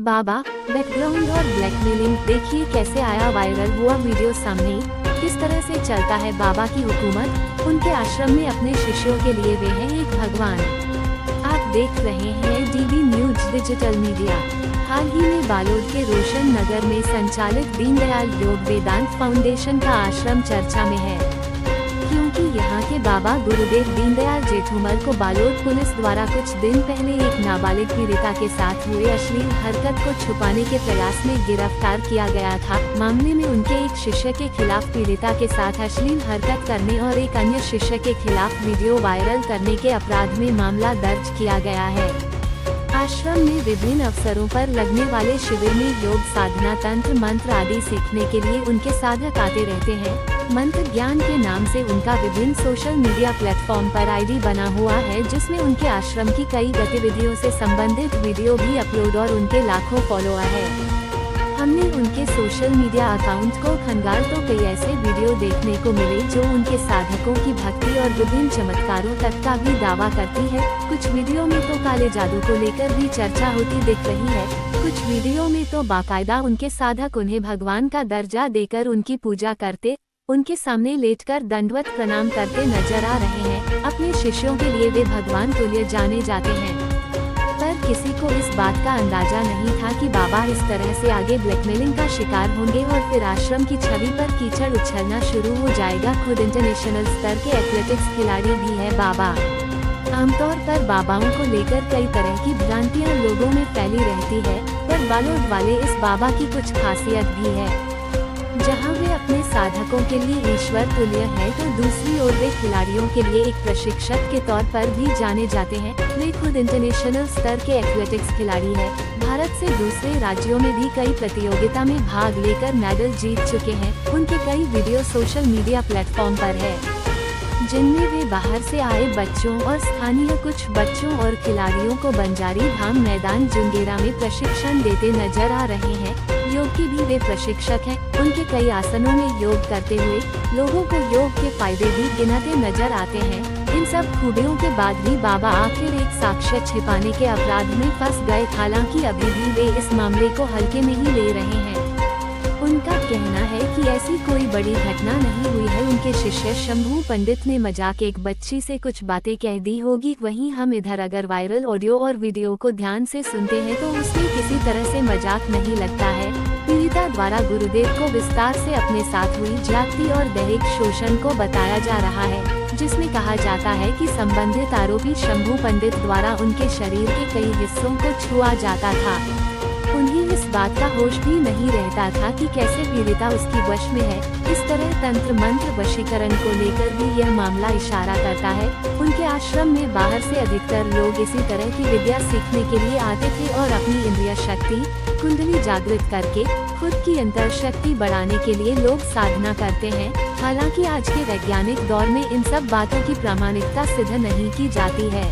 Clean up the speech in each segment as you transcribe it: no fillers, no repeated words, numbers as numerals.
बाबा, background और blackmailing, देखिए कैसे आया वायरल हुआ वीडियो सामने। किस तरह से चलता है बाबा की हुकूमत। उनके आश्रम में अपने शिष्यों के लिए वे हैं एक भगवान। आप देख रहे हैं डीडी न्यूज डिजिटल मीडिया। हाल ही में बालोद के रोशन नगर में संचालित दीनदयाल योग वेदांत फाउंडेशन का आश्रम चर्चा में है, क्योंकि यहाँ के बाबा गुरुदेव दीनदयाल जेठुमल को बालोद पुलिस द्वारा कुछ दिन पहले एक नाबालिग पीड़िता के साथ हुए अश्लील हरकत को छुपाने के प्रयास में गिरफ्तार किया गया था। मामले में उनके एक शिष्य के खिलाफ पीड़िता के साथ अश्लील हरकत करने और एक अन्य शिष्य के खिलाफ वीडियो वायरल करने के अपराध में मामला दर्ज किया गया है। आश्रम में विभिन्न अवसरों पर लगने वाले शिविर में योग साधना, तंत्र मंत्र आदि सीखने के लिए उनके साधक आते रहते हैं। मंत्र ज्ञान के नाम से उनका विभिन्न सोशल मीडिया प्लेटफॉर्म पर आईडी बना हुआ है, जिसमें उनके आश्रम की कई गतिविधियों से संबंधित वीडियो भी अपलोड और उनके लाखों फॉलोअर है। हमने उनके सोशल मीडिया अकाउंट को खंगाल तो कई ऐसे वीडियो देखने को मिले जो उनके साधकों की भक्ति और विभिन्न चमत्कारों तक का भी दावा करती है। कुछ वीडियो में तो काले जादू को लेकर भी चर्चा होती दिख रही है। कुछ वीडियो में तो बाकायदा उनके साधक उन्हें भगवान का दर्जा देकर उनकी पूजा करते, उनके सामने लेटकर दंडवत प्रणाम करते नजर आ रहे हैं। अपने शिष्यों के लिए वे भगवान तुल्य जाने जाते हैं, पर किसी को इस बात का अंदाजा नहीं था कि बाबा इस तरह से आगे ब्लैकमेलिंग का शिकार होंगे और फिर आश्रम की छवि पर कीचड़ उछलना शुरू हो जाएगा। खुद इंटरनेशनल स्तर के एथलेटिक्स खिलाड़ी भी है बाबा। आमतौर पर बाबाओं को लेकर कई तरह की भ्रांतियां लोगों में फैली रहती है, पर बालोद वाले इस बाबा की कुछ खासियत भी है। जहां वे अपने साधकों के लिए ईश्वर तुल्य है, तो दूसरी ओर वे खिलाड़ियों के लिए एक प्रशिक्षक के तौर पर भी जाने जाते हैं। वे खुद इंटरनेशनल स्तर के एथलेटिक्स खिलाड़ी है। भारत से दूसरे राज्यों में भी कई प्रतियोगिता में भाग लेकर मेडल जीत चुके हैं। उनके कई वीडियो सोशल मीडिया प्लेटफॉर्म पर है, जिनमें वे बाहर से आए बच्चों और स्थानीय कुछ बच्चों और खिलाड़ियों को बंजारी धाम मैदान जुंगेरा में प्रशिक्षण देते नजर आ रहे हैं। योग की भी वे प्रशिक्षक हैं। उनके कई आसनों में योग करते हुए लोगों को योग के फायदे भी गिनाते नजर आते हैं। इन सब खूबियों के बाद भी बाबा आखिर एक साक्ष्य छिपाने के अपराध में फंस गए। हालांकि अभी भी वे इस मामले को हल्के में ही ले रहे हैं। उनका कहना है कि ऐसी कोई बड़ी घटना नहीं हुई है। उनके शिष्य शंभू पंडित ने मजाक एक बच्ची से कुछ बातें कह दी होगी। वहीं हम इधर अगर वायरल ऑडियो और वीडियो को ध्यान से सुनते हैं तो उसमें किसी तरह से मजाक नहीं लगता है। पीड़िता द्वारा गुरुदेव को विस्तार से अपने साथ हुई जाति और दैहिक शोषण को बताया जा रहा है, जिसमें कहा जाता है कि संबंधित आरोपी शंभू पंडित द्वारा उनके शरीर के कई हिस्सों को छुआ जाता था। उन्हें इस बात का होश भी नहीं रहता था कि कैसे पीड़िता उसकी वश में है। इस तरह तंत्र मंत्र वशीकरण को लेकर भी यह मामला इशारा करता है। उनके आश्रम में बाहर से अधिकतर लोग इसी तरह की विद्या सीखने के लिए आते थे और अपनी इंद्रिय शक्ति कुंडली जागृत करके खुद की अंतर शक्ति बढ़ाने के लिए लोग साधना करते हैं। हालांकि आज के वैज्ञानिक दौर में इन सब बातों की प्रामाणिकता सिद्ध नहीं की जाती है,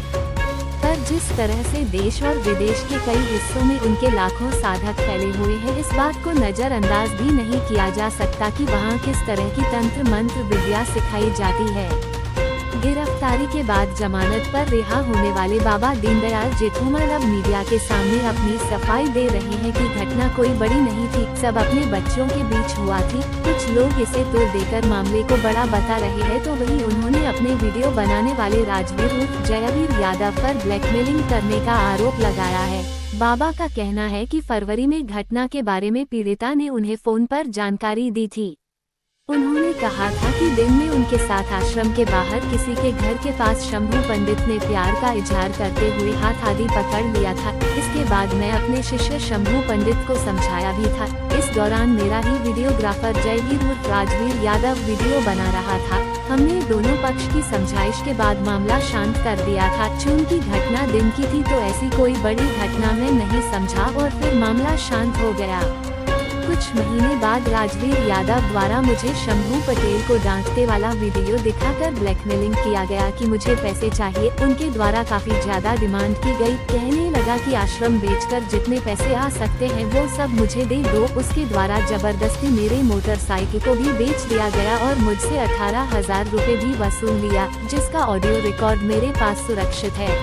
पर जिस तरह से देश और विदेश के कई हिस्सों में उनके लाखों साधक फैले हुए हैं, इस बात को नजरअंदाज भी नहीं किया जा सकता कि वहाँ किस तरह की तंत्र मंत्र विद्या सिखाई जाती है। गिरफ्तारी के बाद जमानत पर रिहा होने वाले बाबा दीनदयाल जेठुमल अब मीडिया के सामने अपनी सफाई दे रहे हैं कि घटना कोई बड़ी नहीं थी, सब अपने बच्चों के बीच हुआ थी। कुछ लोग इसे तोड़ देकर मामले को बड़ा बता रहे हैं, तो वहीं उन्होंने अपने वीडियो बनाने वाले राजवीर उर्फ जयवीर यादव पर ब्लैकमेलिंग करने का आरोप लगाया है। बाबा का कहना है कि फरवरी में घटना के बारे में पीड़िता ने उन्हें फोन पर जानकारी दी थी। उन्होंने कहा था कि दिन में उनके साथ आश्रम के बाहर किसी के घर के पास शंभू पंडित ने प्यार का इजहार करते हुए हाथ आदि पकड़ लिया था। इसके बाद मैं अपने शिष्य शंभू पंडित को समझाया भी था। इस दौरान मेरा ही वीडियोग्राफर जयवीर उर्फ राजवीर यादव वीडियो बना रहा था। हमने दोनों पक्ष की समझाइश के बाद मामला शांत कर दिया था। चूंकि घटना दिन की थी तो ऐसी कोई बड़ी घटना मैं नहीं समझा और फिर मामला शांत हो गया। कुछ महीने बाद राजवीर यादव द्वारा मुझे शंभू पटेल को डांटते वाला वीडियो दिखाकर ब्लैकमेलिंग किया गया कि मुझे पैसे चाहिए। उनके द्वारा काफी ज्यादा डिमांड की गई। कहने लगा कि आश्रम बेचकर जितने पैसे आ सकते हैं वो सब मुझे दे दो। उसके द्वारा जबरदस्ती मेरे मोटरसाइकिल को भी बेच दिया गया और मुझसे 18,000 रुपए भी वसूल लिया, जिसका ऑडियो रिकॉर्ड मेरे पास सुरक्षित है।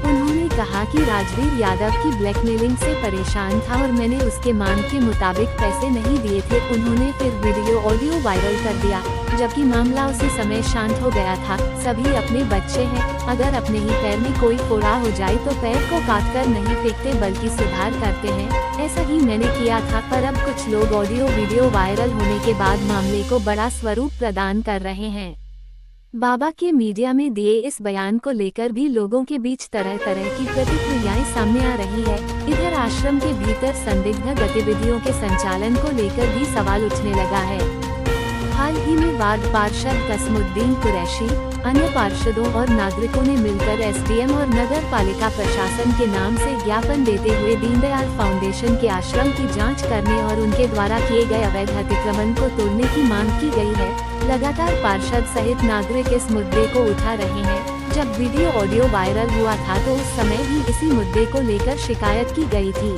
उन्होंने कहा कि राजवीर यादव की ब्लैकमेलिंग से परेशान था और मैंने उसके मांग के मुताबिक पैसे नहीं दिए थे। उन्होंने फिर वीडियो ऑडियो वायरल कर दिया, जबकि मामला उसी समय शांत हो गया था। सभी अपने बच्चे हैं, अगर अपने ही पैर में कोई फोड़ा हो जाए तो पैर को काटकर नहीं फेंकते बल्कि सुधार करते हैं। ऐसा ही मैंने किया था, पर अब कुछ लोग ऑडियो वीडियो वायरल होने के बाद मामले को बड़ा स्वरूप प्रदान कर रहे हैं। बाबा के मीडिया में दिए इस बयान को लेकर भी लोगों के बीच तरह तरह की प्रतिक्रियाएं सामने आ रही है। इधर आश्रम के भीतर संदिग्ध गतिविधियों के संचालन को लेकर भी सवाल उठने लगा है। हाल ही में वार्ड पार्षद कसमुद्दीन कुरैशी, अन्य पार्षदों और नागरिकों ने मिलकर एसडीएम और नगर पालिका प्रशासन के नाम से ज्ञापन देते हुए दीनदयाल फाउंडेशन के आश्रम की जांच करने और उनके द्वारा किए गए अवैध अतिक्रमण को तोड़ने की मांग की गई है। लगातार पार्षद सहित नागरिक इस मुद्दे को उठा रहे हैं। जब वीडियो ऑडियो वायरल हुआ था तो उस समय भी इसी मुद्दे को लेकर शिकायत की गई थी,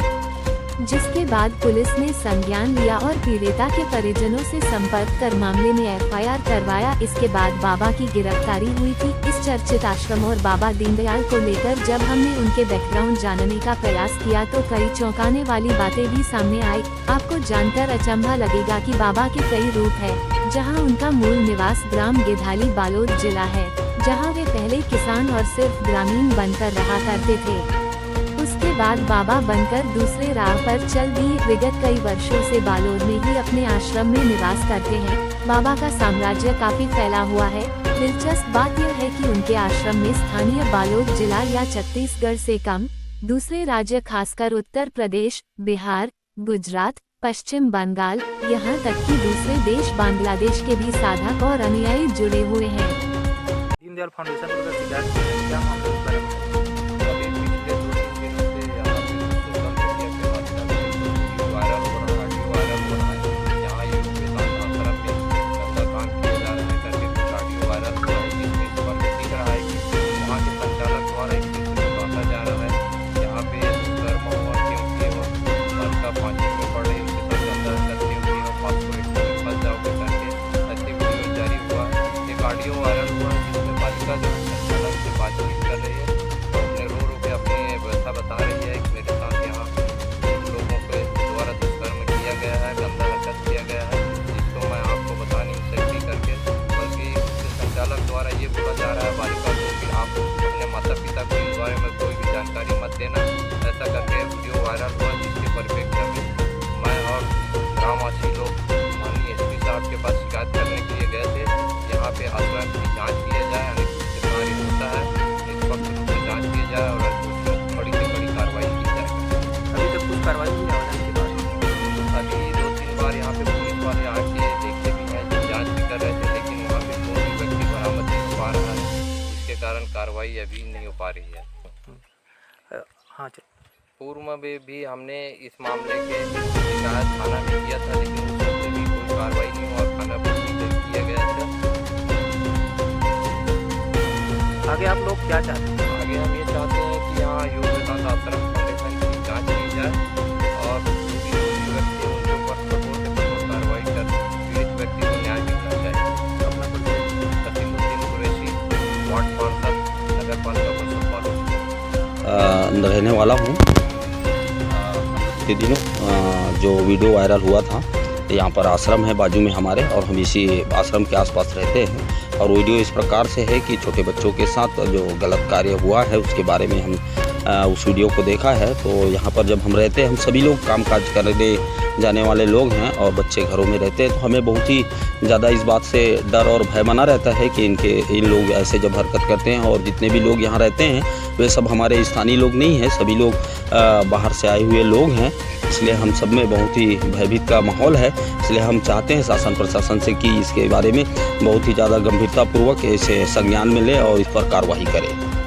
जिसके बाद पुलिस ने संज्ञान लिया और पीड़िता के परिजनों से संपर्क कर मामले में एफआईआर करवाया। इसके बाद बाबा की गिरफ्तारी हुई थी। इस चर्चित आश्रम और बाबा दीनदयाल को लेकर जब हमने उनके बैकग्राउंड जानने का प्रयास किया तो कई चौंकाने वाली बातें भी सामने आई। आपको जानकर अचंभा लगेगा कि बाबा के कई रूप है। जहां उनका मूल निवास ग्राम गिधाली बालोद जिला है, जहां वे पहले किसान और सिर्फ ग्रामीण बनकर रहा करते थे। उसके बाद बाबा बनकर दूसरे राह पर चल दिए। विगत कई वर्षों से बालोद में ही अपने आश्रम में निवास करते हैं। बाबा का साम्राज्य काफी फैला हुआ है। दिलचस्प बात यह है कि उनके आश्रम में स्थानीय बालोद जिला या छत्तीसगढ़ से कम दूसरे राज्य खासकर उत्तर प्रदेश, बिहार, गुजरात, पश्चिम बंगाल, यहाँ तक कि दूसरे देश बांग्लादेश के भी साधक और अनुयायी जुड़े हुए हैं। दीनदयाल फाउंडेशन को शिकायत क्या मामले इस बारे में? देना, ऐसा करके वीडियो वायरल हुआ, जिसके परिप्रेक्ष्य में मैं और ग्रामवासी लोग माननीय एसपी साहब के पास शिकायत करने के लिए गए थे। यहाँ पे आश्रम की जांच किया जाए, जितना होता है निष्पक्ष रूप से जांच किया जाए और बड़ी से बड़ी कार्रवाई की जाए। अभी तक कुछ कार्रवाई हुई है के बाद? अभी 2-3 बार यहाँ पे पुलिस वाले आके देखे भी हैं, जाँच भी कर रहे थे, लेकिन वहाँ पे कोई भी व्यक्ति बरामद नहीं हो पा रहा है, जिसके कारण कार्रवाई अभी नहीं हो पा रही है। हाँ, पूर्व में भी हमने इस मामले के शिकायत थाना में किया था, लेकिन उस वक्त भी कोई कार्रवाई नहीं हुआ, थाना पर किया गया था। आगे आप लोग क्या चाहते हैं? आगे हम ये चाहते हैं कि यहाँ योग वेदांत आश्रम फाउंडेशन की जांच की जाए और जो भी दोषी व्यक्ति है उनके ऊपर कठोर से कठोर कार्रवाई कर पीड़ित व्यक्ति को न्याय मिलना चाहिए। अपना कसमुद्दीन कुरैशी, वार्ड पार्षद, नगर पालिका रहने वाला हूँ। दिनों जो वीडियो वायरल हुआ था, यहाँ पर आश्रम है बाजू में हमारे, और हम इसी आश्रम के आसपास रहते हैं। और वीडियो इस प्रकार से है कि छोटे बच्चों के साथ जो गलत कार्य हुआ है उसके बारे में हम उस वीडियो को देखा है। तो यहाँ पर जब हम रहते हैं, हम सभी लोग कामकाज करने जाने वाले लोग हैं और बच्चे घरों में रहते हैं, तो हमें बहुत ही ज़्यादा इस बात से डर और भय बना रहता है कि इन लोग ऐसे जब हरकत करते हैं, और जितने भी लोग यहाँ रहते हैं वे सब हमारे स्थानीय लोग नहीं हैं, सभी लोग बाहर से आए हुए लोग हैं। इसलिए हम सब में बहुत ही भयभीत का माहौल है। इसलिए हम चाहते हैं शासन प्रशासन से कि इसके बारे में बहुत ही ज़्यादा गंभीरतापूर्वक इसे संज्ञान में ले और इस पर कार्रवाई करे।